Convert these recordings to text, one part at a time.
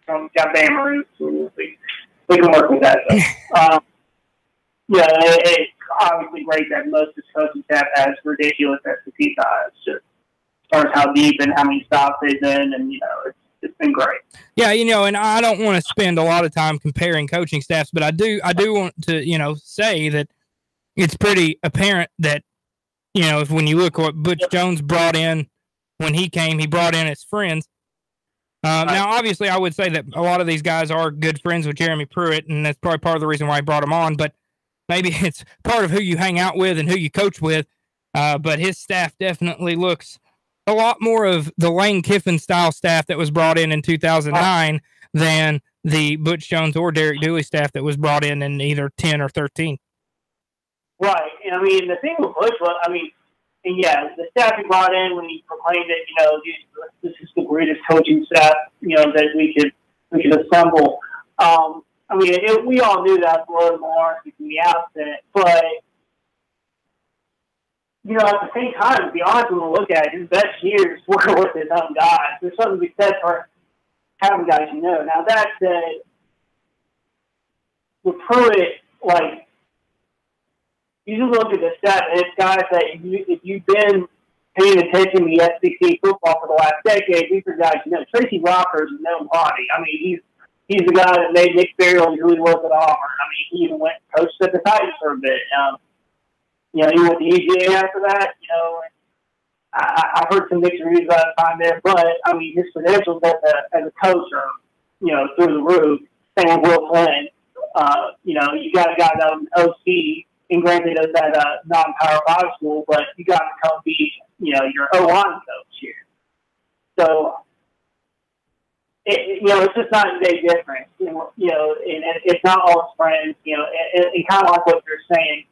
some goddamn roots. We can work with that. It's obviously great that most of this coaching staff has ridiculous SEC ties. Just as far as how deep and how many stops they've been, and it's been great. Yeah, and I don't want to spend a lot of time comparing coaching staffs, but I do want to say that it's pretty apparent that if when you look at what Butch Jones brought in when he came, he brought in his friends. Now, obviously, I would say that a lot of these guys are good friends with Jeremy Pruitt, and that's probably part of the reason why he brought him on. But maybe it's part of who you hang out with and who you coach with. But his staff definitely looks a lot more of the Lane Kiffin style staff that was brought in 2009 than the Butch Jones or Derek Dooley staff that was brought in either 10 or 13. Right. And, the thing with Butch was, the staff he brought in when he proclaimed it, this is the greatest coaching staff, that we could assemble. We all knew that was more from the outset, but at the same time, to be honest, when we look at it, his best years were with his own guys. There's something to be said for having guys Now, that said, with Pruitt, you just look at the stats, and it's guys that if you've been paying attention to SEC football for the last decade, these are guys Tracy Rockers is no body. He's the guy that made Nick Fairley who he was at Auburn. He even went and coached at the Titans for a bit. He went to UGA after that. I've heard some mixed reviews about his time there, but his credentials as a coach are through the roof. Same with Will Flynn. You got a guy that was an OC. And granted, it was at a non-Power 5 school, but you got to come be, your O-line coach here. So, it's just not a big difference. And it's not all his friends. And kind of like what you're saying.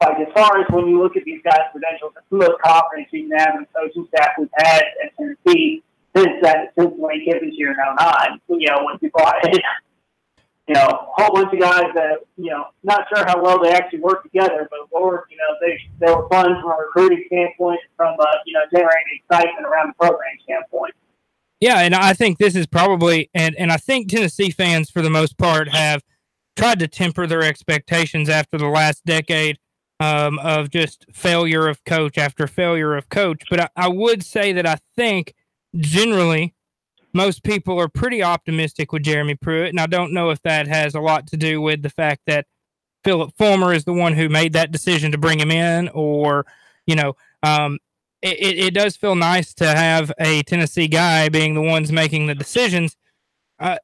As far as when you look at these guys' credentials, it's the most confidence you can have in the coaching staff we've had at Tennessee since Lane Kiffin's year in 2009. When people a whole bunch of guys that, not sure how well they actually work together, but Lord, they were fun from a recruiting standpoint, from, generating excitement around the program standpoint. Yeah, and I think this is probably, and I think Tennessee fans, for the most part, have tried to temper their expectations after the last decade of just failure of coach after failure of coach. But I would say that I think, generally, most people are pretty optimistic with Jeremy Pruitt, and I don't know if that has a lot to do with the fact that Philip Fulmer is the one who made that decision to bring him in, or, it does feel nice to have a Tennessee guy being the ones making the decisions, and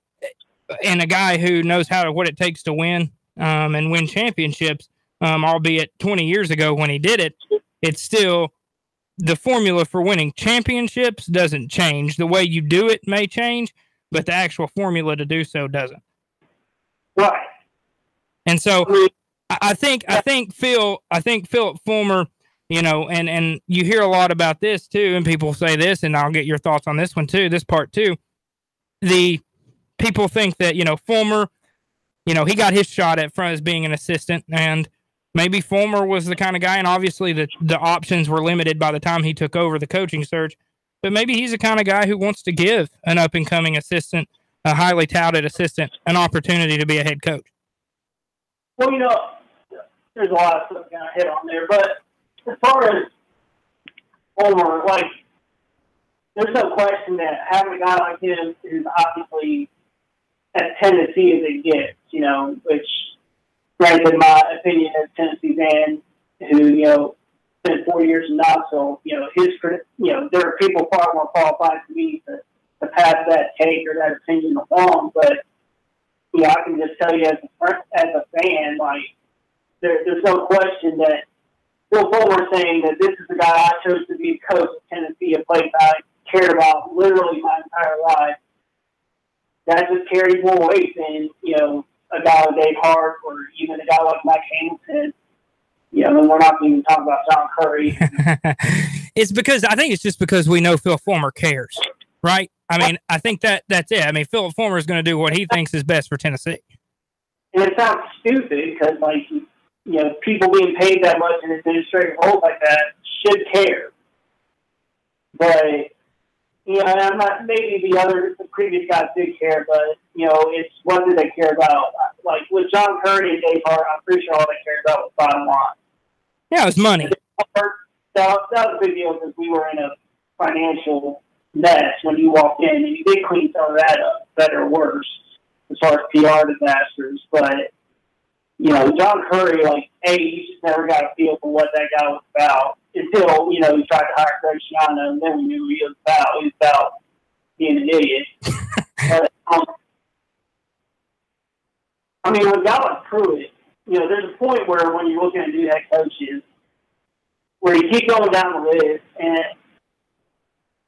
a guy who knows what it takes to win and win championships, albeit 20 years ago when he did it. It's still the formula for winning championships doesn't change. The way you do it may change, but the actual formula to do so doesn't. Right. And so I think Philip Fulmer, and you hear a lot about this too, and people say this, and I'll get your thoughts on this one too, this part too. The people think that, Fulmer, he got his shot at front as being an assistant, and maybe Fulmer was the kind of guy, and obviously the options were limited by the time he took over the coaching search, but maybe he's the kind of guy who wants to give an up-and-coming assistant, a highly touted assistant, an opportunity to be a head coach. Well, there's a lot of stuff going to hit on there, but as far as Fulmer, there's no question that having a guy like him is obviously as Tennessee as it gets, which, granted, in my opinion, as Tennessee fan, who, spent 4 years in Knoxville, there are people far more qualified to me to pass that take or that opinion along, but, I can just tell you as a fan, there's no question that Phil Fulmer saying that this is the guy I chose to be coach of Tennessee, a place I cared about literally my entire life. That just carries more weight than, a guy like Dave Hart or even a guy like Mike Hamilton. And we're not even talking about John Curry. I think it's just because we know Phil Fulmer cares, right? I think that's it. Philip Fulmer is going to do what he thinks is best for Tennessee. And it sounds stupid because, people being paid that much in administrative roles like that should care. But, I'm not, maybe the previous guys did care, but, it's what did they care about? Like, with John Curry and Dave Hart, I'm pretty sure all they cared about was bottom line. Yeah, it was money. That was a big deal because we were in a financial mess when you walked in, and you did clean some of that up, better or worse, as far as PR disasters. But, John Curry, you just never got a feel for what that guy was about until, he tried to hire Greg Schiano, and then we knew he was about. He was about being an idiot. But, with guys like Pruitt, there's a point where when you're looking at new head coaches, where you keep going down the list, and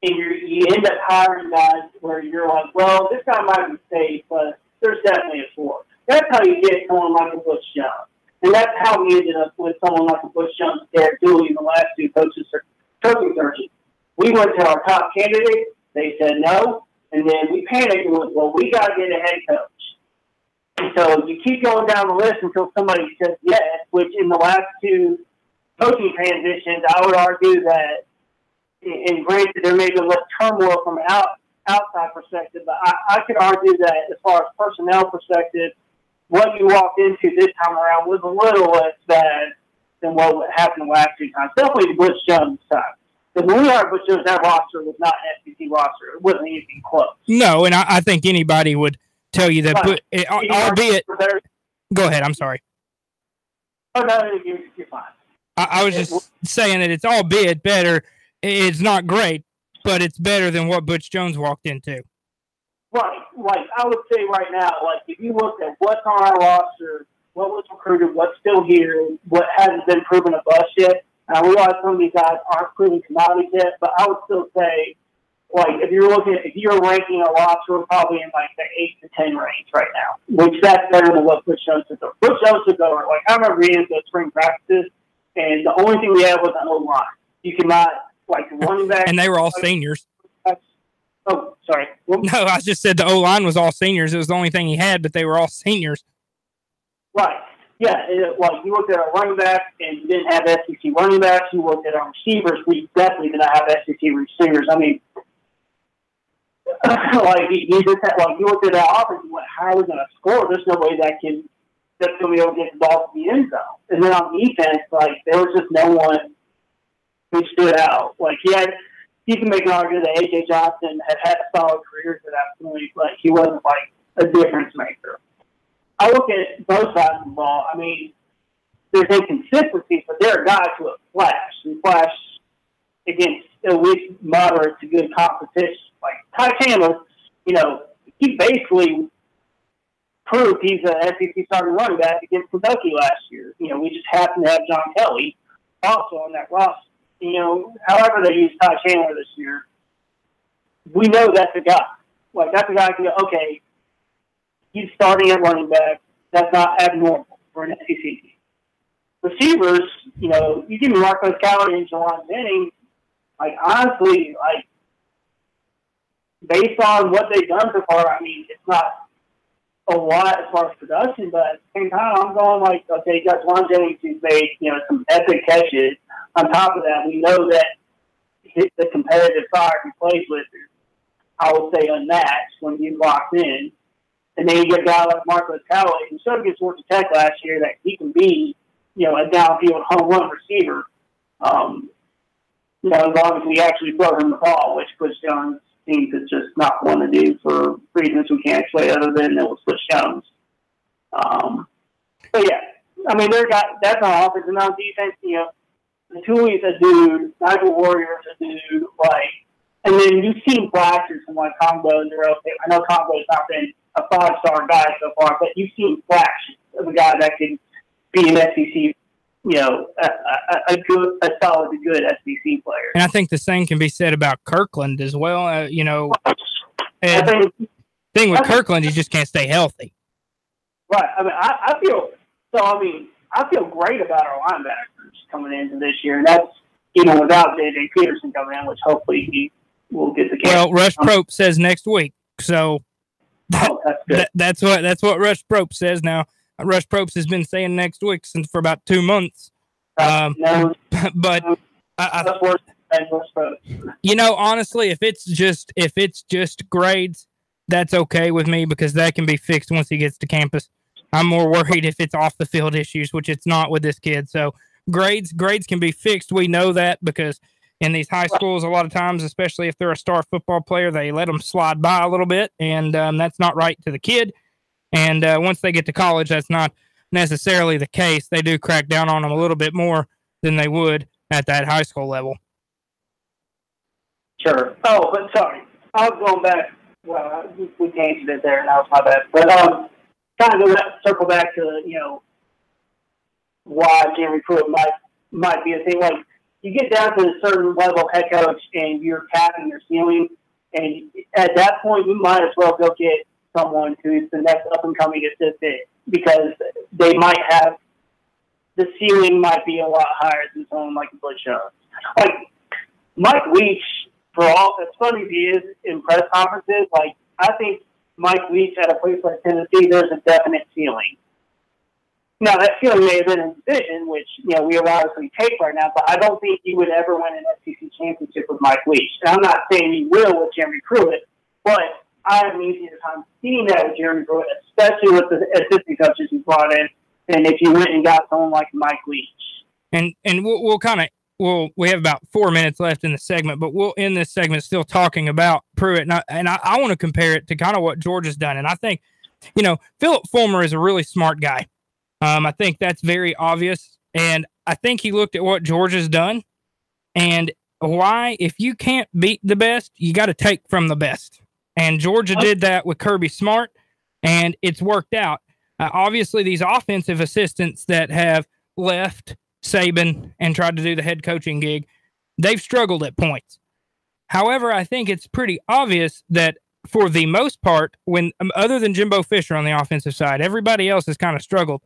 you end up hiring guys where you're like, well, this guy might be safe, but there's definitely a floor. That's how you get someone like a Butch Jones. And that's how we ended up with someone like a Butch Jones, Derek Dooley, in the last two coaching searches. We went to our top candidate. They said no. And then we panicked and went, well, we got to get a head coach. And so you keep going down the list until somebody says yes, which in the last two coaching transitions, I would argue that, and granted, there may be less turmoil from an outside perspective, but I could argue that as far as personnel perspective, what you walked into this time around was a little less bad than what happened the last two times. Definitely the Butch Jones time. Because when we hired Butch Jones, that roster was not an SEC roster. It wasn't anything close. No, and I think anybody would tell you that, right. Albeit. Go ahead, I'm sorry. Oh, no, you're fine. I was just saying that it's albeit better. It's not great, but it's better than what Butch Jones walked into. Right. I would say right now, if you look at what's on our roster, what was recruited, what's still here, what hasn't been proven a bust yet, and I realize some of these guys aren't proven commodities yet, but I would still say, if you're ranking a roster, we're probably in the 8 to 10 range right now, which that's better than what Butch Jones took over. Butch Jones took over. I remember reading the spring practices, and the only thing we had was an O-line. You cannot, running back. And they were all seniors. Oh, sorry. No, I just said the O-line was all seniors. It was the only thing he had, but they were all seniors. Right. Yeah. You looked at our running back, and you didn't have SEC running backs. You looked at our receivers. We definitely did not have SEC receivers. I mean, you looked at our offense and went, how are we going to score? There's no way that's going to be able to get the ball to the end zone. And then on defense, there was just no one who stood out. You can make an argument that A.J. Johnson had a solid career to that point, but he wasn't a difference maker. I look at both sides of the ball. I mean, there's inconsistencies, but there are guys who have flashed and flashed against at least moderate to good competition. Ty Chandler, he basically proved he's an SEC starting running back against Kentucky last year. We just happened to have John Kelly also on that roster. However they use Ty Chandler this year, we know that's a guy. That's a guy who can go, okay, he's starting at running back. That's not abnormal for an SEC team. Receivers, you give me Marcus Callaway and Jelon Jennings, honestly, based on what they've done so far, I mean, it's not a lot as far as production, but at the same time, I'm going okay, you got Jelon Jennings who's made, some epic catches. On top of that, we know that the competitive side he plays with is, I would say, unmatched when he's locked in. And then you get a guy like Marcus Callaway, who showed against Georgia Tech last year that he can be, a downfield home run receiver. As long as we actually throw him the ball, which Butch Jones seems to just not want to do for reasons we can't explain other than it was Butch Jones. But yeah, I mean, that's on offense and on defense. The Tui's a dude, Nigel Warrior's a dude, and then you've seen flashes from Congo and Darrell. I know Congo's not been a 5-star guy so far, but you've seen flashes of a guy that can be an SEC, a solid, good SEC player. And I think the same can be said about Kirkland as well. And the thing with Kirkland, he just can't stay healthy. Right. I mean, I feel great about our linebackers coming into this year, and that's even without J.J. Peterson coming in, which hopefully he will get the game. Well, Rush Prope says next week, so that's what Rush Prope says now. Rush Probst has been saying next week for about 2 months. But honestly, if it's just grades, that's okay with me because that can be fixed once he gets to campus. I'm more worried if it's off the field issues, which it's not with this kid. So grades can be fixed. We know that because in these high schools, a lot of times, especially if they're a star football player, they let them slide by a little bit, and that's not right to the kid. And once they get to college, that's not necessarily the case. They do crack down on them a little bit more than they would at that high school level. Sure. Oh, but sorry. I was going back. Well, we changed it there, and that was my bad. But kind of circle back to, why Jeremy Pruitt might be a thing. Like, you get down to a certain level of head coach, and you're capping your ceiling, and at that point, you might as well go get someone who's the next up-and-coming assistant, because they might have the ceiling might be a lot higher than someone like Butch Jones. Like, Mike Leach, for all as funny as he is in press conferences, like, I think Mike Leach at a place like Tennessee, there's a definite ceiling. Now, that ceiling may have been in division, which, we are obviously take right now, but I don't think he would ever win an SEC championship with Mike Leach. And I'm not saying he will with Jeremy Pruitt, but I have an easier time seeing that with Jeremy Pruitt, especially with the assistant coaches he brought in, and if you went and got someone like Mike Leach. And we have about 4 minutes left in the segment, but we'll end this segment still talking about Pruitt. And I want to compare it to kind of what Georgia's done. And I think, Philip Fulmer is a really smart guy. I think that's very obvious. And I think he looked at what Georgia's done and why, if you can't beat the best, you got to take from the best. And Georgia did that with Kirby Smart, and it's worked out. Obviously, these offensive assistants that have left Saban and tried to do the head coaching gig, they've struggled at points. However, I think it's pretty obvious that for the most part, when other than Jimbo Fisher on the offensive side, everybody else has kind of struggled.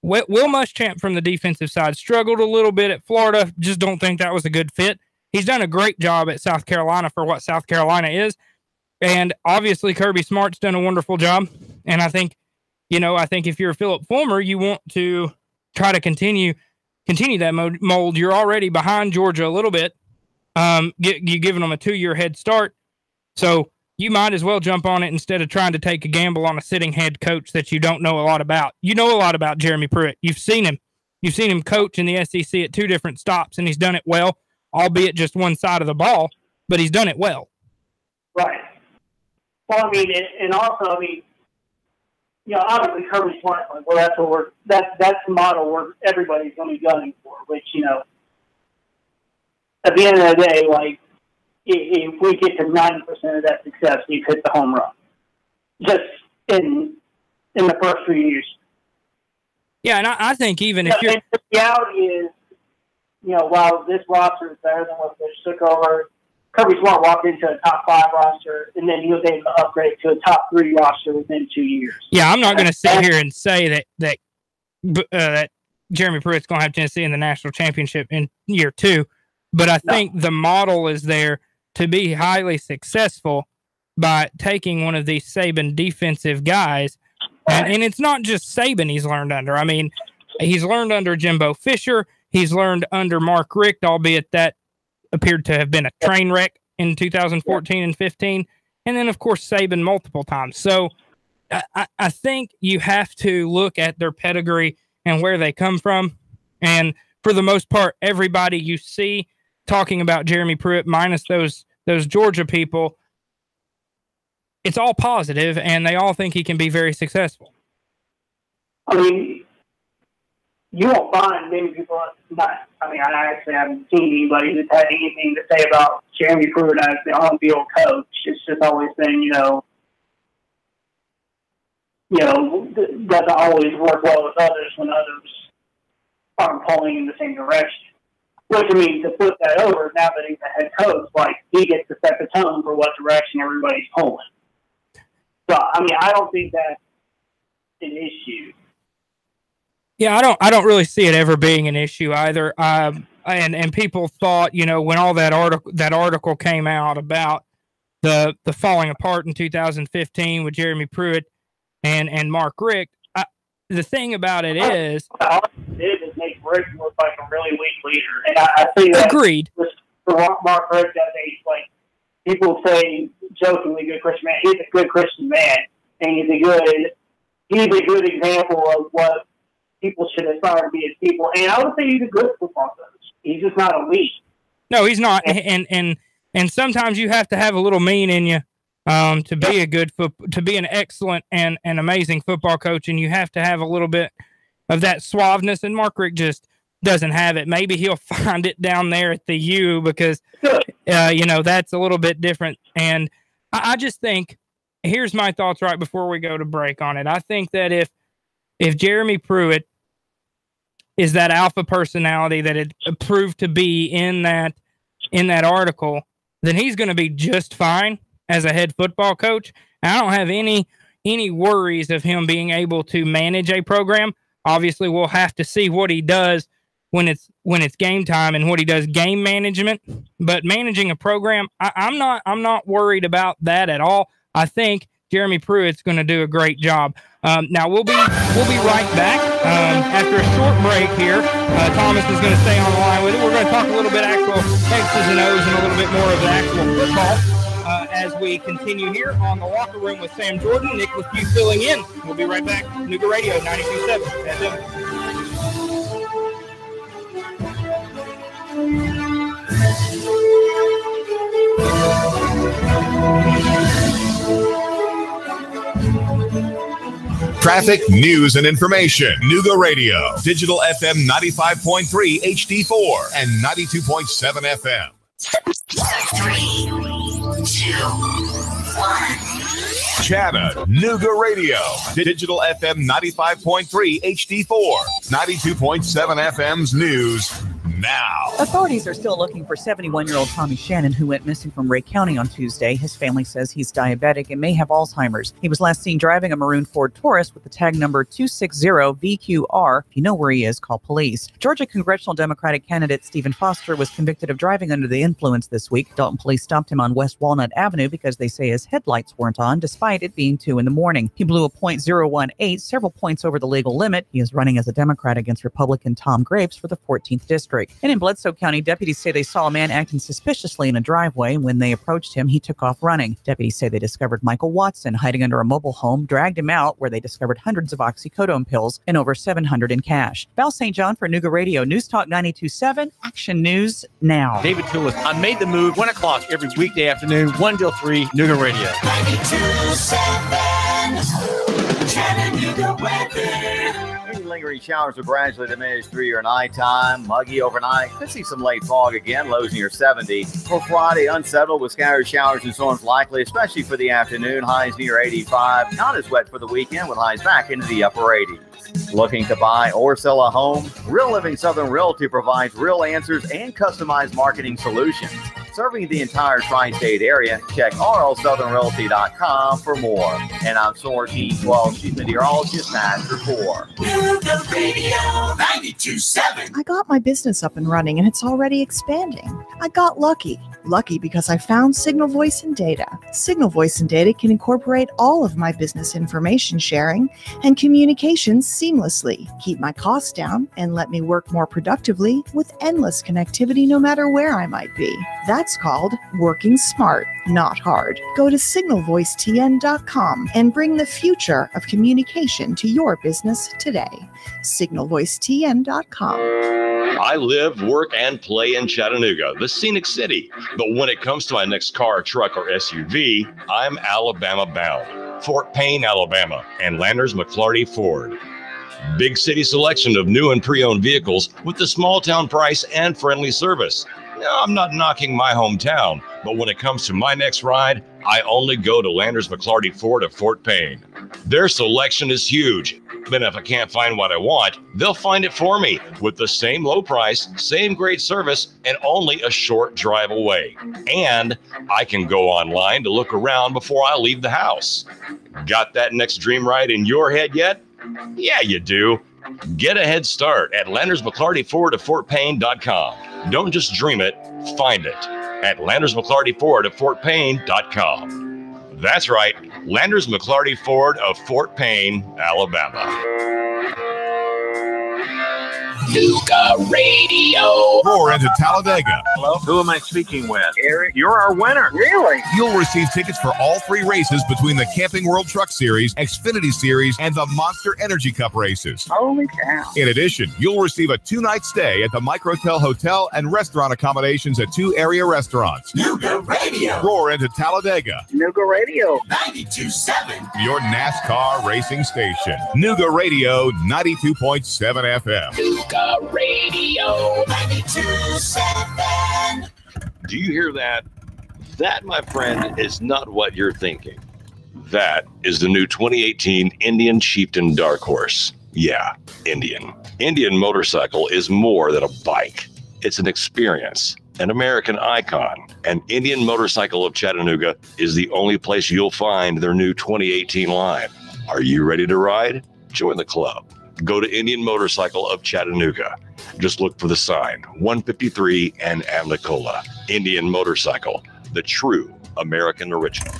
Will Muschamp from the defensive side struggled a little bit at Florida. Just don't think that was a good fit. He's done a great job at South Carolina for what South Carolina is. And obviously Kirby Smart's done a wonderful job. And I think if you're Philip Fulmer, you want to try to continue that mold. You're already behind Georgia a little bit. You're giving them a 2-year head start. So you might as well jump on it instead of trying to take a gamble on a sitting head coach that you don't know a lot about. You know a lot about Jeremy Pruitt. You've seen him. You've seen him coach in the SEC at 2 different stops, and he's done it well, albeit just one side of the ball, but he's done it well. Right. Well, and also, obviously Kirby Smart, that's the model where everybody's going to be gunning for, which, at the end of the day, like, if we get to 90% of that success, we've hit the home run. Just in the first few years. Yeah, and I think even if you're... And the reality is, while this roster is better than what Fish took over, Kirby Smart walked into a top 5 roster, and then he was able to upgrade to a top 3 roster within 2 years. Yeah, I'm not going to sit here and say that Jeremy Pruitt's going to have Tennessee in the national championship in year 2, but I think the model is there to be highly successful by taking one of these Saban defensive guys. And it's not just Saban he's learned under. I mean, he's learned under Jimbo Fisher. He's learned under Mark Richt, albeit that appeared to have been a train wreck in 2014 and 15. And then, of course, Saban multiple times. So I think you have to look at their pedigree and where they come from. And for the most part, everybody you see talking about Jeremy Pruitt, minus those Georgia people, it's all positive, and they all think he can be very successful. I mean, you won't find many people. I actually haven't seen anybody that's had anything to say about Jeremy Pruitt as the on-field coach. It's just always been, doesn't always work well with others when others aren't pulling in the same direction. Which, to flip that over, now that he's a head coach, like, he gets to set the tone for what direction everybody's pulling. So, I don't think that's an issue. Yeah, I don't really see it ever being an issue either. And people thought, when all that article came out about the falling apart in 2015 with Jeremy Pruitt and Mark Richt, the thing about it is, all it did is make Richt look like a really weak leader, and I think that agreed. For Mark Richt, people say jokingly good Christian man. He's a good Christian man, and he's a good example of what people should aspire to be as people. And I would say he's a good football coach. He's just not elite. No, he's not. And sometimes you have to have a little mean in you to be to be an excellent and amazing football coach, and you have to have a little bit of that suaveness. And Mark Richt just doesn't have it. Maybe he'll find it down there at the U because that's a little bit different. And I just think, here's my thoughts right before we go to break on it. I think that if Jeremy Pruitt is that alpha personality that it proved to be in that article, then he's going to be just fine as a head football coach. I don't have any worries of him being able to manage a program. Obviously, we'll have to see what he does when it's game time and what he does game management. But managing a program, I'm not worried about that at all. I think Jeremy Pruitt's going to do a great job. Now we'll be right back after a short break here. Thomas is going to stay on the line with it. We're going to talk a little bit actual X's and O's and a little bit more of the actual football as we continue here on the Locker Room with Sam Jordan. Nick Lefew filling in. We'll be right back. Nuga Radio 92.7 FM. Traffic, news, and information. Nuga Radio. Digital FM 95.3 HD4 and 92.7 FM. 3, 2, 1. Chattanooga Radio. Digital FM 95.3 HD4. 92.7 FM's news now. Authorities are still looking for 71-year-old Tommy Shannon, who went missing from Ray County on Tuesday. His family says he's diabetic and may have Alzheimer's. He was last seen driving a maroon Ford Taurus with the tag number 260VQR. If you know where he is, call police. Georgia congressional Democratic candidate Stephen Foster was convicted of driving under the influence this week. Dalton police stopped him on West Walnut Avenue because they say his headlights weren't on, despite it being 2 a.m. He blew a .018, several points over the legal limit. He is running as a Democrat against Republican Tom Graves for the 14th District. And in Bledsoe County, deputies say they saw a man acting suspiciously in a driveway. When they approached him, he took off running. Deputies say they discovered Michael Watson hiding under a mobile home, dragged him out, where they discovered hundreds of oxycodone pills and over $700 in cash. Val St. John for Nuga Radio, News Talk 92.7, Action News now. David Toulis, I made the move, 1 o'clock every weekday afternoon, 1 till 3, Nuga Radio. 92.7, Chattanooga weather. Any lingering showers will gradually diminish through your nighttime. Muggy overnight. Could see some late fog again. Lows near 70. For Friday, unsettled with scattered showers and storms likely, especially for the afternoon. Highs near 85. Not as wet for the weekend with highs back into the upper 80s. Looking to buy or sell a home? Real Living Southern Realty provides real answers and customized marketing solutions. Serving the entire tri-state area, check rlsouthernrealty.com for more. And I'm Source E12 Chief Meteorologist Matt Report. Nuga Radio 92.7. I got my business up and running, and it's already expanding. I got lucky. Lucky because I found Signal Voice and Data. Signal Voice and Data can incorporate all of my business information sharing and communications seamlessly, keep my costs down, and let me work more productively with endless connectivity no matter where I might be. That's called working smart, not hard. Go to signalvoicetn.com and bring the future of communication to your business today. signalvoicetn.com. I live, work, and play in Chattanooga, the scenic city. But when it comes to my next car, truck, or SUV, I'm Alabama bound. Fort Payne, Alabama, and Landers McClarty Ford. Big city selection of new and pre-owned vehicles with the small town price and friendly service. Now, I'm not knocking my hometown, but when it comes to my next ride, I only go to Landers McClarty Ford of Fort Payne. Their selection is huge, but if I can't find what I want, they'll find it for me with the same low price, same great service, and only a short drive away. And I can go online to look around before I leave the house. Got that next dream ride in your head yet? Yeah, you do. Get a head start at Landers McClarty Ford of FortPayne.com. Don't just dream it, find it at Landers McClarty Ford of FortPayne.com. That's right, Landers McClarty Ford of Fort Payne, Alabama. Nuga Radio. Roar into Talladega. Hello? Who am I speaking with? Eric. You're our winner. Really? You'll receive tickets for all 3 races between the Camping World Truck Series, Xfinity Series, and the Monster Energy Cup races. Holy cow. In addition, you'll receive a 2-night stay at the Microtel Hotel and restaurant accommodations at 2 area restaurants. Nuga Radio. Roar into Talladega. Nuga Radio. 92.7. Your NASCAR racing station. Nuga Radio 92.7 FM. Nuga Radio. 92.7. Do you hear that? That, my friend, is not what you're thinking. That is the new 2018 Indian Chieftain Dark Horse. Yeah, Indian. Indian motorcycle is more than a bike. It's an experience, an American icon. And Indian Motorcycle of Chattanooga is the only place you'll find their new 2018 line. Are you ready to ride? Join the club. Go to Indian Motorcycle of Chattanooga. Just look for the sign, 153 and Amnicola. Indian Motorcycle, the true American original.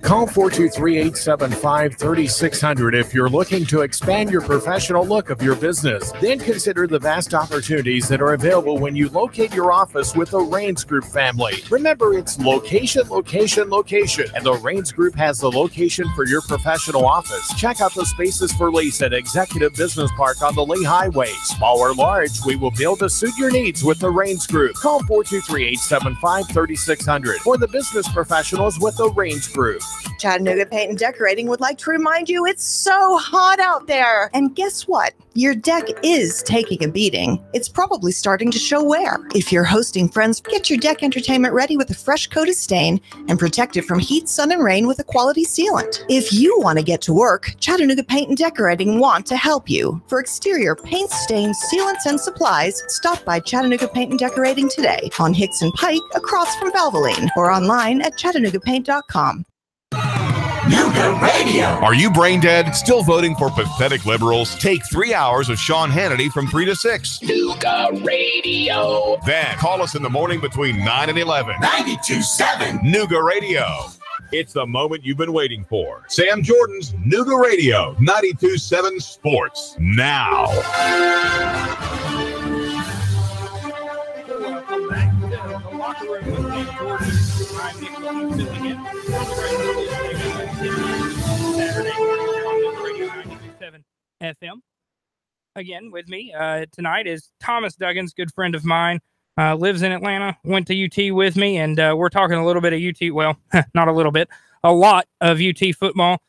Call 423-875-3600 if you're looking to expand your professional look of your business. Then consider the vast opportunities that are available when you locate your office with the Rains Group family. Remember, it's location, location, location. And the Rains Group has the location for your professional office. Check out the spaces for lease at Executive Business Park on the Lee Highway. Small or large, we will build to suit your needs with the Rains Group. Call 423-875-3600 for the business professionals with the Rains Group. Chattanooga Paint and Decorating would like to remind you it's so hot out there. And guess what? Your deck is taking a beating. It's probably starting to show wear. If you're hosting friends, get your deck entertainment ready with a fresh coat of stain and protect it from heat, sun, and rain with a quality sealant. If you want to get to work, Chattanooga Paint and Decorating want to help you. For exterior paint, stains, sealants, and supplies, stop by Chattanooga Paint and Decorating today on Hicks and Pike across from Valvoline or online at ChattanoogaPaint.com. Nuga Radio. Are you brain dead? Still voting for pathetic liberals? Take 3 hours of Sean Hannity from 3 to 6. Nuga Radio. Then call us in the morning between 9 and 11. 92.7. Nuga Radio. It's the moment you've been waiting for. Sam Jordan's Nuga Radio 92.7 Sports now. Welcome back to the locker room with Sam Jordan. I'm Nick Williams again. Saturday on Radio 92.7 FM. Again, with me tonight is Thomas Duggins, good friend of mine, lives in Atlanta, went to UT with me, and we're talking a little bit of UT, well, not a little bit, a lot of UT football.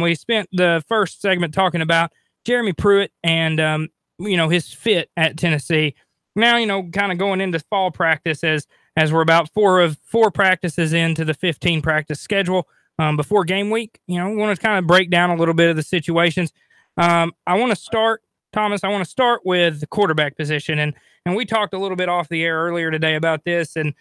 We spent the first segment talking about Jeremy Pruitt and, his fit at Tennessee. Now, kind of going into fall practice as we're about four practices into the 15 practice schedule before game week. We want to kind of break down a little bit of the situations. I want to start, Thomas, with the quarterback position. And we talked a little bit off the air earlier today about this, and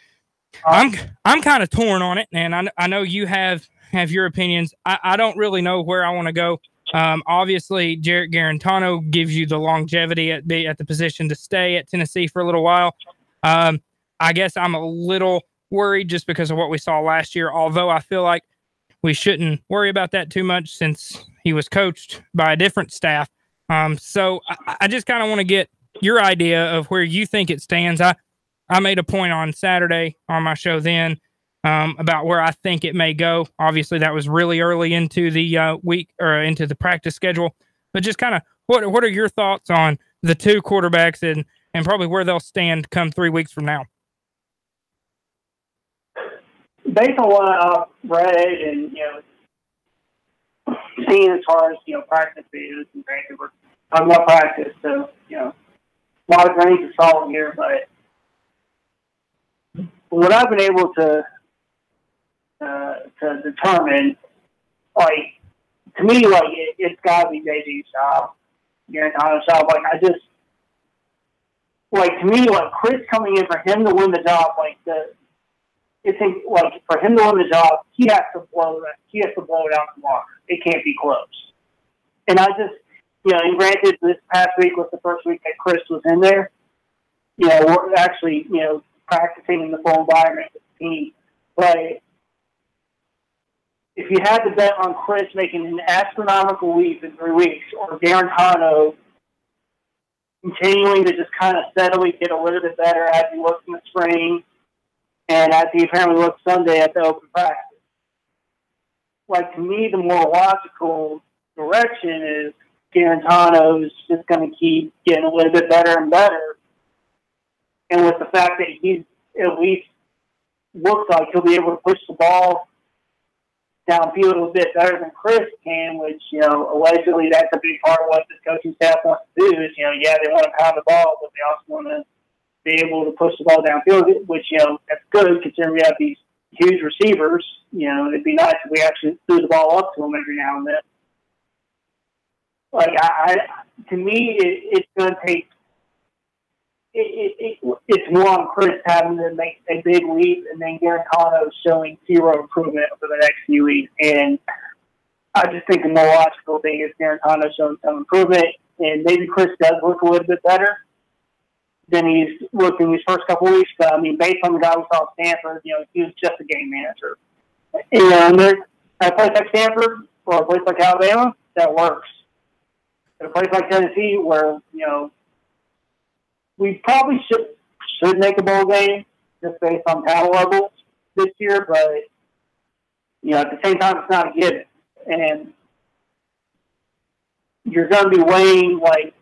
I'm kind of torn on it. And I know you have your opinions. I don't really know where I want to go. Obviously, Jarrett Garantano gives you the longevity at the position to stay at Tennessee for a little while. I guess I'm a little worried just because of what we saw last year, although I feel like we shouldn't worry about that too much since he was coached by a different staff. So I just kind of want to get your idea of where you think it stands. I made a point on Saturday on my show then about where I think it may go. Obviously, that was really early into the week or into the practice schedule. But just kind of what are your thoughts on the two quarterbacks and probably where they'll stand come 3 weeks from now? Based on what I've read and seen as far as practice videos, and granted we're talking about practice, so a lot of grains of salt here, but what I've been able to determine, to me, it's got to be JG's job, Garantano's job. To me, Chris coming in for him to win the job, for him to win the job, he has to blow it out the water. It can't be close. And I just, and granted, this past week was the first week that Chris was in there. We're actually, practicing in the full environment with the team. But if you had to bet on Chris making an astronomical leap in 3 weeks, or Garantano continuing to just kind of steadily get a little bit better as he looks in the spring and as he apparently looked Sunday at the open practice. Like, to me, the more logical direction is Garantano's just going to keep getting a little bit better and better. And with the fact that he's at least looks like he'll be able to push the ball downfield a little bit better than Chris can, which, allegedly that's a big part of what this coaching staff wants to do is, they want to pound the ball, but they also want to be able to push the ball downfield, which, that's good considering we have these huge receivers. It'd be nice if we actually threw the ball up to them every now and then. Like, to me, it's going to take it's more on Chris having to make a big leap, and then Garantano showing zero improvement over the next few weeks. And I just think the more logical thing is Garantano showing some improvement, and maybe Chris does look a little bit better than he's looked in these first couple of weeks. But, I mean, based on the guy we saw at Stanford, he was just a game manager. And at a place like Stanford or a place like Alabama, that works. At a place like Tennessee where, we probably should make a bowl game just based on talent levels this year, but at the same time, it's not a given. And you're going to be weighing, like,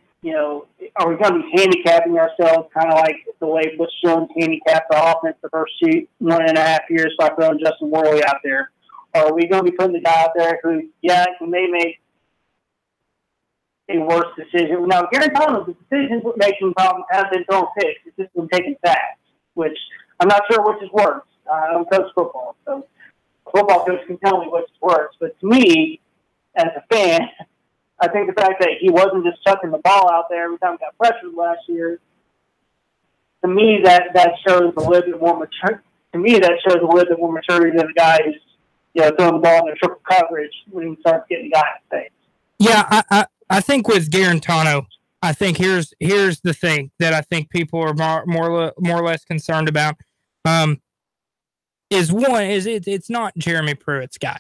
are we going to be handicapping ourselves kind of like the way Butch Jones handicapped the offense the first 1.5 years by throwing Justin Worley out there? Or are we going to be putting the guy out there who, he may make a worse decision? Now, Garantano's decision-making problem has been throwing picks. It's just been taking sacks, which I'm not sure which is worse. I don't coach football, so a football coach can tell me which is worse. But to me, as a fan, I think the fact that he wasn't just chucking the ball out there every time he got pressured last year, to me, that shows a little bit more maturity. To me, that shows a little bit more maturity than a guy who's throwing the ball in triple coverage when he starts getting the guy in face. Yeah, I think with Garantano, I think here's the thing that I think people are more or less concerned about. Is it's not Jeremy Pruitt's guy,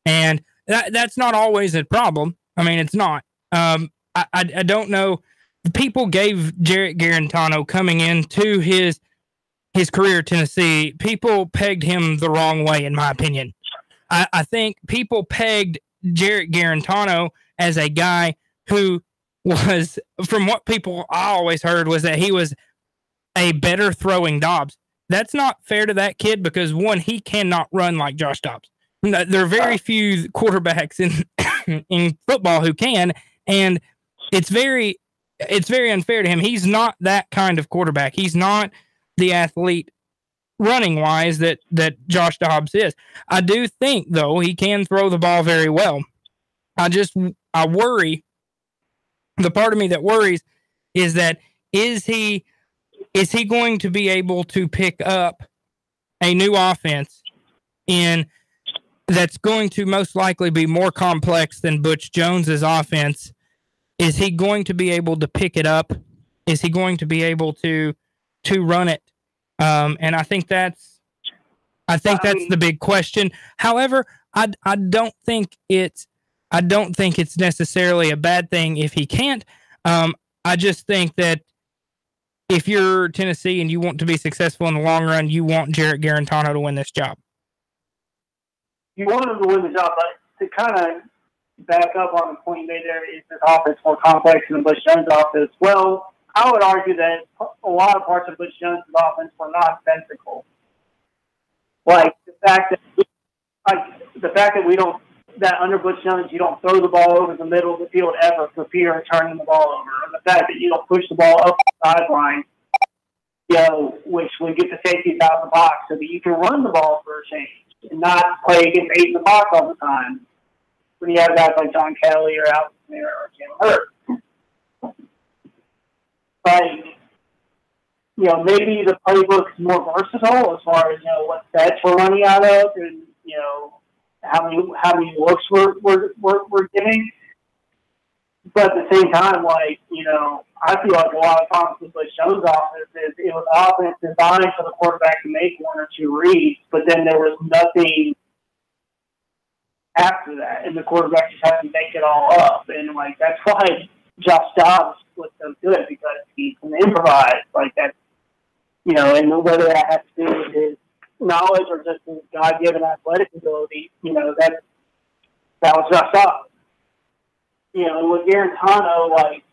and that's not always a problem. I mean, it's not. I don't know. People gave Jarrett Garantano coming into his career at Tennessee. People pegged him the wrong way, in my opinion. I think people pegged Jarrett Garantano as a guy who was, from what I always heard, was that he was a better throwing Dobbs. That's not fair to that kid because, one, he cannot run like Josh Dobbs. There are very few quarterbacks in football who can, and it's very unfair to him. He's not that kind of quarterback. He's not the athlete running-wise that Josh Dobbs is. I do think, though, he can throw the ball very well. I worry. The part of me that worries is that is he going to be able to pick up a new offense that's going to most likely be more complex than Butch Jones's offense? Is he going to be able to pick it up? Is he going to be able to run it? And I think that's the big question. However, I don't think it's necessarily a bad thing if he can't. I just think that if you're Tennessee and you want to be successful in the long run, you want Jarrett Garantano to win this job. You want him to win the job, but to kind of back up on the point you made there, is this offense more complex than Butch Jones' offense? Well, I would argue that a lot of parts of Butch Jones' offense were nonsensical. Like the fact that we don't, that under Butch Jones, you don't throw the ball over the middle of the field ever for fear of turning the ball over. Or the fact that you don't push the ball up the sideline, which would get the safeties out of the box so that you can run the ball for a change and not play against 8 in the box all the time when you have guys like John Kelly or Alex Smith or Jalen Hurts. Like, maybe the playbook is more versatile as far as, what sets we're running out of and, how many looks we're getting. But at the same time, like, I feel like a lot of times with Butch Jones' offense is it was offense designed for the quarterback to make 1 or 2 reads, but then there was nothing after that, and the quarterback just had to make it all up. And, like, that's why Josh Dobbs was so good because he can improvise like that, you know, and whether that has to do with his knowledge or just his God-given athletic ability, you know, that was Josh Dobbs. You know, and with Garantano, like,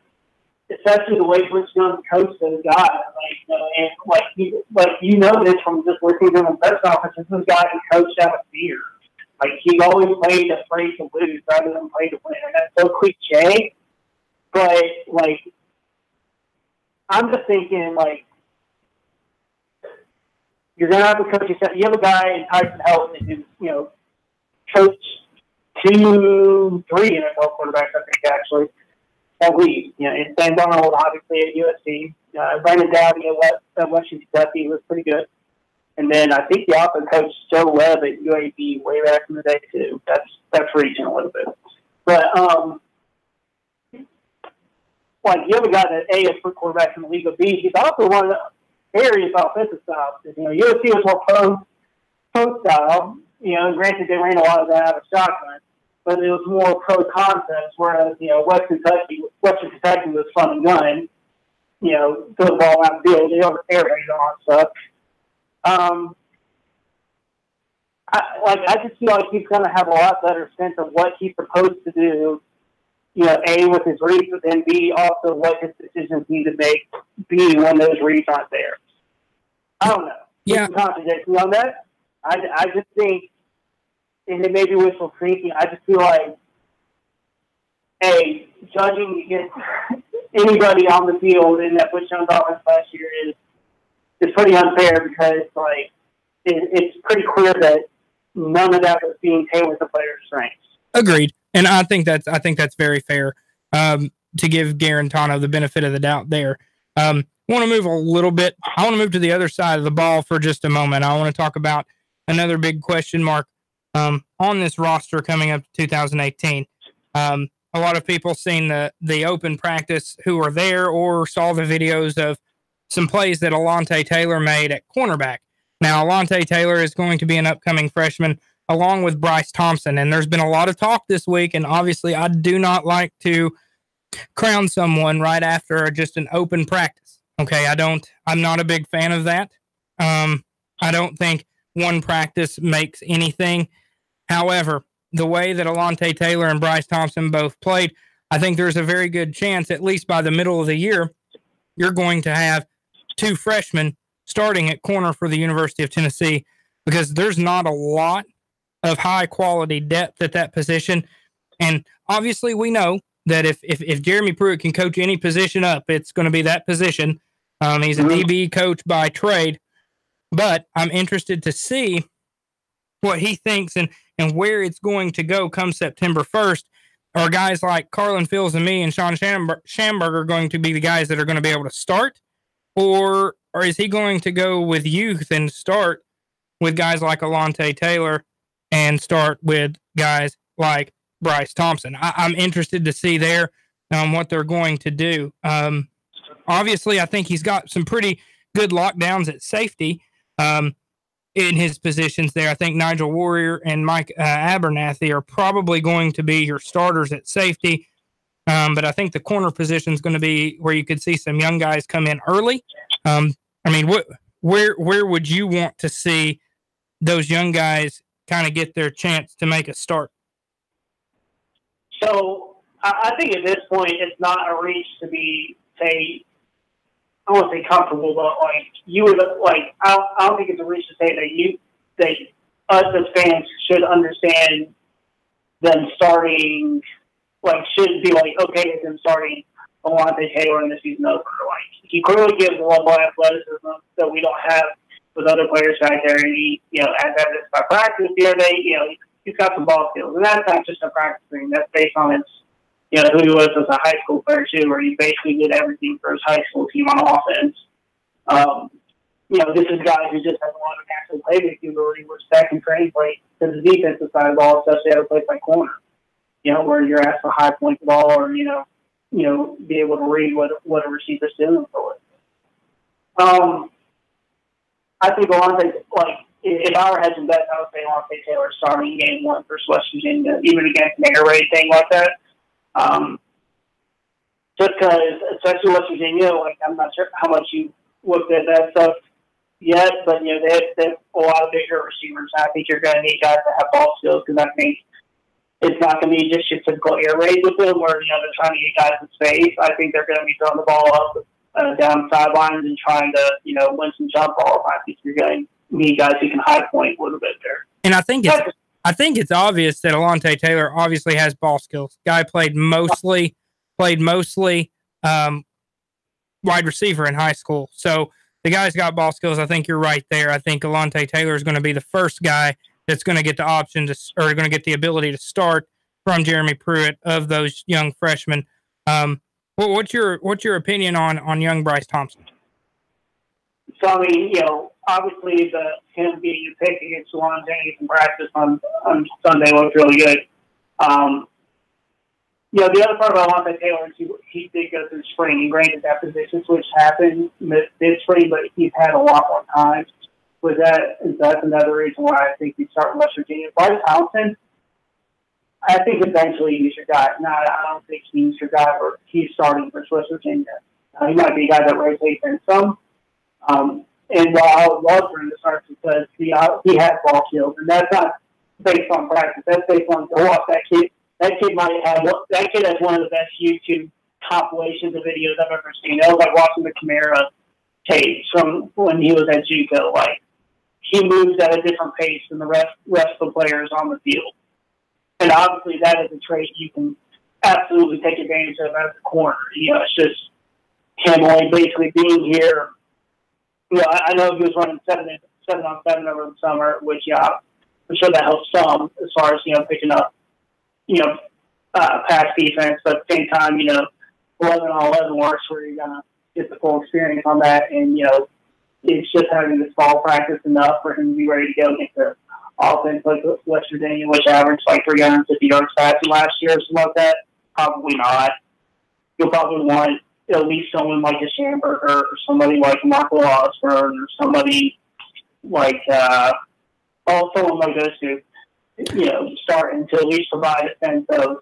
especially the way Bruce Young coached those guys, like, you know, and you know this from just listening to him in press conferences, this guy who coached out of fear. Like, he always played afraid to lose rather than play to win. And that's so cliche. But, like, I'm just thinking, like, you're going to have a coaching staff. You have a guy in Tyson Helton who's, you know, coached 2-3 NFL quarterbacks, I think, actually, at least. You know, and Sam Darnold, obviously, at USC. Brandon Dowdy at Washington Kentucky was pretty good. And then I think he also coached Joe Webb at UAB way back in the day, too. That's reaching a little bit. But, like, you have a guy that A is for quarterback in the league, but B, he's also one of the areas offensive styles. You know, USC was more pro style. You know, granted, they ran a lot of that out of shotgun, but it was more pro concepts, whereas, you know, Western Kentucky was fun and gun. You know, throw the ball out the field, they over air raid on stuff. I just feel like he's going to have a lot better sense of what he's supposed to do, you know, A, with his reads, but then B, also what his decisions need to make, B, when those reads aren't there. I don't know. Yeah. You can contradict me on that. I just think, and it may be wishful thinking, I just feel like, A, judging against anybody on the field in that Butch Jones offense last year is pretty unfair because, like, it's pretty clear that none of that was being tailored to players' strengths. Agreed, and I think that's very fair to give Garantano the benefit of the doubt there. I want to move a little bit. I want to move to the other side of the ball for just a moment. I want to talk about another big question mark on this roster coming up to 2018. A lot of people seen the open practice who are there or saw the videos of some plays that Alontae Taylor made at cornerback. Now, Alontae Taylor is going to be an upcoming freshman along with Bryce Thompson, and there's been a lot of talk this week, and obviously I do not like to crown someone right after just an open practice. Okay, I'm not a big fan of that. I don't think one practice makes anything. However, the way that Alontae Taylor and Bryce Thompson both played, I think there's a very good chance, at least by the middle of the year, you're going to have two freshmen starting at corner for the University of Tennessee, because there's not a lot of high quality depth at that position. And obviously we know that if Jeremy Pruitt can coach any position up, it's going to be that position. He's a DB coach by trade, but I'm interested to see what he thinks and where it's going to go come September 1st. Are guys like Carlin Fields and me and Sean Schamberger going to be the guys that are going to be able to start? Or is he going to go with youth and start with guys like Alontae Taylor and start with guys like Bryce Thompson? I'm interested to see there what they're going to do. Obviously, I think he's got some pretty good lockdowns at safety in his positions there. I think Nigel Warrior and Mike Abernathy are probably going to be your starters at safety. But I think the corner position is going to be where you could see some young guys come in early. I mean, where would you want to see those young guys kind of get their chance to make a start? So I think at this point it's not a reach to be, say, I won't say comfortable, but like you would like. I don't think it's a reach to say that us as fans should understand them starting. Like, should be like okay with them starting Alontae Taylor in the season over. Like, he clearly gives a level of athleticism that we don't have with other players back there. And he, you know, as evidenced by practice the other day, you know, he's got some ball skills, and that's not just a practice thing. That's based on his, you know, who he was as a high school player too, where he basically did everything for his high school team on offense. You know, this is a guy who just has a lot of natural playmaking ability, which that can translate to the defensive side of the ball, especially at a place like corner. You know, where you're asked to high point the ball, or you know, be able to read what a receiver's doing for it. I think Alontae, like, if I were hedging bets, I would say Alontae Taylor starting game one versus West Virginia, even against an air raid thing like that. just because, especially West Virginia, like I'm not sure how much you looked at that stuff yet, but you know they have a lot of bigger receivers. I think you're going to need guys that have ball skills because I think it's not going to be just your typical air raid with them where you know they're trying to get guys in space. I think they're going to be throwing the ball up down the sidelines and trying to win some jump balls. I think you're going to need guys who can high point a little bit there. And I think it's obvious that Alontae Taylor obviously has ball skills. Guy played mostly wide receiver in high school. So the guy's got ball skills. I think you're right there. I think Alontae Taylor is going to be the first guy that's going to get the option to, or going to get the ability to start from Jeremy Pruitt of those young freshmen. What's your opinion on young Bryce Thompson? So I mean, obviously him being a pick against Juwan Jennings in practice on Sunday looked really good. The other part about Alontae Taylor is he did go through spring, and granted that position switch happened mid-spring, but he's had a lot more time with that, and so that's another reason why I think he's starting West Virginia. Bryce Thompson, I think eventually he's your guy. No, I don't think he's your guy, or he's starting for West Virginia. He might be a guy that rotates in some. And while I would love for him to start because he has ball skills, and that's not based on practice. That's based on go off that kid. That kid has one of the best YouTube compilations of videos I've ever seen. It was like watching the Kamara tapes from when he was at JUCO. Like, he moves at a different pace than the rest of the players on the field. And obviously that is a trait you can absolutely take advantage of as a corner. It's just him only basically being here. I know he was running 7-on-7 over the summer, which, I'm sure that helps some as far as, picking up, pass defense. But at the same time, 11-on-11 works where you're going to get the full experience on that. And, it's just having this ball practice enough for him to be ready to go against the offense like West Virginia, which averaged like 350 yards passing last year or something like that. Probably not. You'll probably want at least someone like a Schamberger or somebody like Marco Osborne or somebody like someone like those two, starting to at least provide a sense of.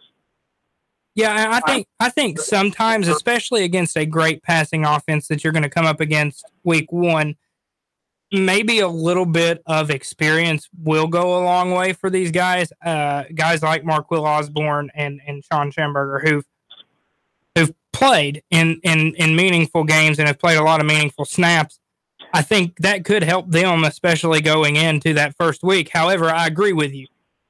Yeah, I think sometimes, especially against a great passing offense that you're going to come up against week one, maybe a little bit of experience will go a long way for these guys. Guys like Marquil Osborne and Sean Schamberger who've played in meaningful games and have played a lot of meaningful snaps. I think that could help them, especially going into that first week. However, I agree with you.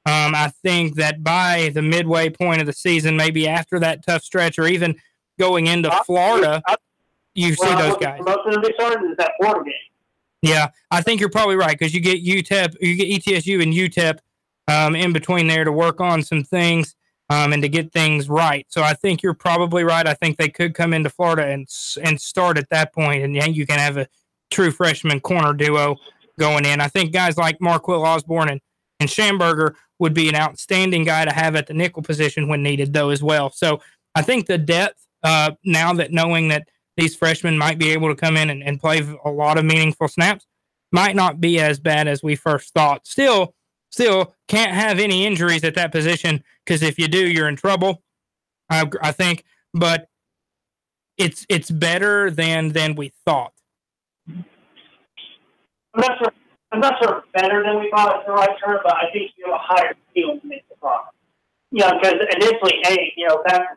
I think that by the midway point of the season, maybe after that tough stretch, or even going into Florida, you see those guys. Most of them started is that Florida game. Yeah, I think you're probably right because you get UTEP, you get ETSU and UTEP in between there to work on some things and to get things right. So I think you're probably right. I think they could come into Florida and start at that point, and you can have a true freshman corner duo going in. I think guys like Marquil Osborne and Schamberger would be an outstanding guy to have at the nickel position when needed, though, as well. So I think the depth, now that knowing that these freshmen might be able to come in and play a lot of meaningful snaps, might not be as bad as we first thought. Still can't have any injuries at that position, because if you do, you're in trouble, I think. But it's better than we thought. I'm not sure better than we thought is the right term, but I think you have a higher ceiling to make the problem. Because initially, back in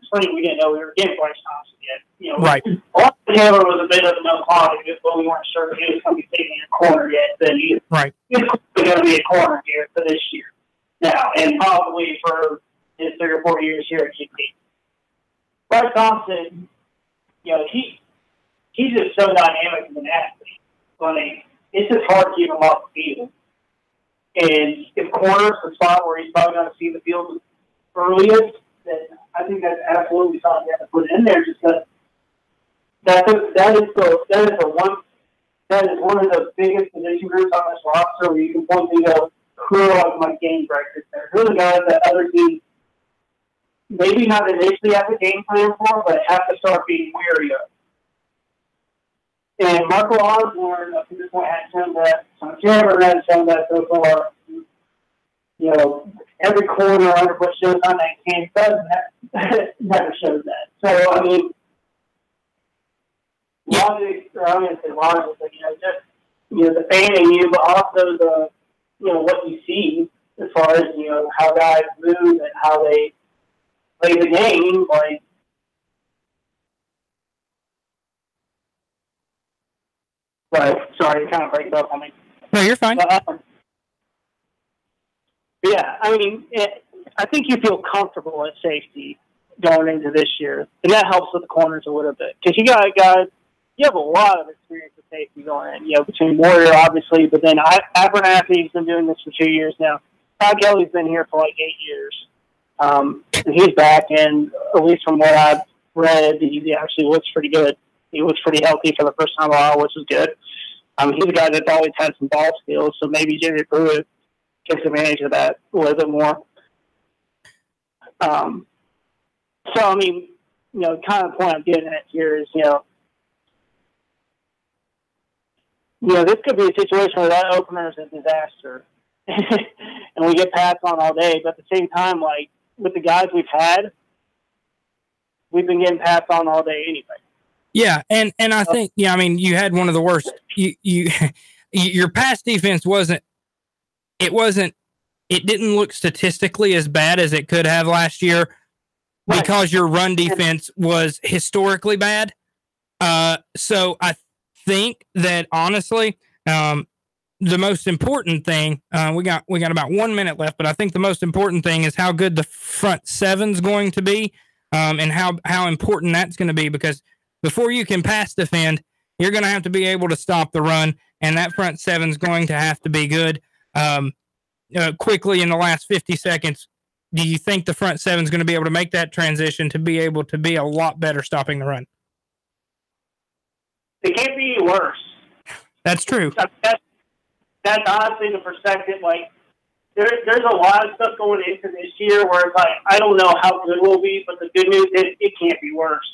spring, we didn't know we were getting Bryce Thompson yet. Right. Taylor was a bit of an unqualified, but we weren't sure he was going to be taking a corner yet. Then he's going to be a corner here for this year now, and probably for his 3 or 4 years here at UP. Bryce Thompson, he's just so dynamic as an athlete. Like, it's just hard to keep him off the field. And if corner's the spot where he's probably going to see the field earliest, then I think that's absolutely something you have to put in there, just because that is one of the biggest position groups on this roster where you can point to go, who are my game breakers there? Who are the guys that other teams maybe not initially have a game plan for, but have to start being wary of? And Marco Osborne, up to this point, has shown that. Schamberger has shown that so far. Every corner under Bush shows on that game does that. Never shows that. So, I mean, logic, or I'm going to say logic, but, the fan in you, but also the, what you see as far as, how guys move and how they play the game. Sorry, it kind of breaks up on me. No, you're fine. Yeah, I mean, I think you feel comfortable at safety going into this year, and that helps with the corners a little bit because you got guys. You have a lot of experience with safety going in, between Warrior, obviously, but then Abernathy's been doing this for 2 years now. Todd Kelly's been here for 8 years. And he's back, and at least from what I've read, he actually looks pretty good. He looks pretty healthy for the first time in a while, which is good. He's a guy that's always had some ball skills, so maybe Jimmy Pruitt takes advantage of that a little bit more. Kind of the point I'm getting at here is, this could be a situation where that opener is a disaster. And we get passed on all day, but at the same time, with the guys we've had, we've been getting passed on all day anyway. Yeah, and I think, you had one of the worst. Your pass defense it didn't look statistically as bad as it could have last year because your run defense was historically bad. So I think that honestly, the most important thing, we got about 1 minute left, but I think the most important thing is how good the front seven's going to be, and how important that's going to be, because before you can pass defend, you're going to have to be able to stop the run, and that front seven's going to have to be good. Quickly in the last 50 seconds, do you think the front seven's going to be able to make that transition to be able to be a lot better stopping the run? It can't be worse. That's true. That's honestly the perspective. There's a lot of stuff going into this year where it's I don't know how good we'll be, but the good news is it can't be worse.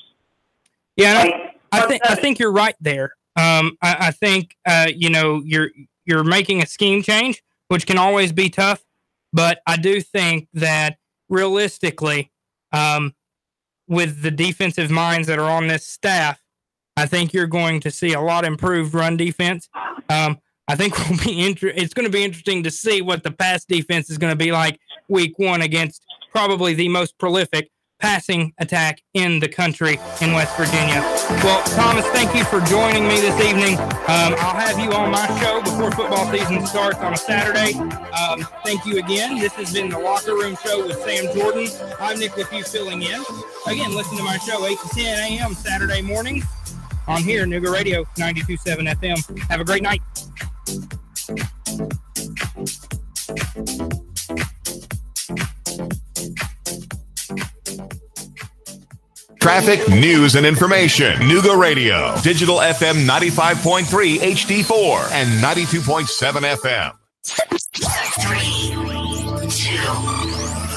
Yeah, I think you're right there. I think you're making a scheme change, which can always be tough, but I do think that realistically, with the defensive minds that are on this staff, I think you're going to see a lot improved run defense. I think it's going to be interesting to see what the pass defense is going to be like week 1 against probably the most prolific passing attack in the country in West Virginia. Well, Thomas, thank you for joining me this evening. I'll have you on my show before football season starts on a Saturday. Thank you again. This has been the Locker Room Show with Sam Jordan. I'm Nick LeFew filling in. Again, listen to my show 8 to 10 a.m. Saturday mornings on here, Nuga Radio 92.7 FM. Have a great night. Traffic, news, and information. Nuga Radio. Digital FM 95.3 HD4 and 92.7 FM. 3, 2,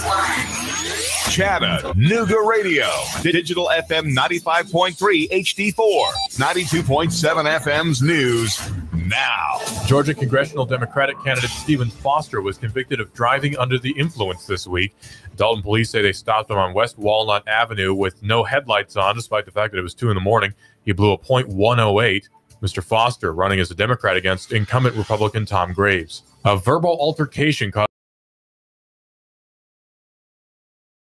1. Chatta, Nuga Radio. Digital FM 95.3 HD4. 92.7 FM's news now. Georgia congressional Democratic candidate Stephen Foster was convicted of driving under the influence this week. Dalton police say they stopped him on West Walnut Avenue with no headlights on, despite the fact that it was 2 a.m. He blew a .108. Mr. Foster running as a Democrat against incumbent Republican Tom Graves. A verbal altercation caused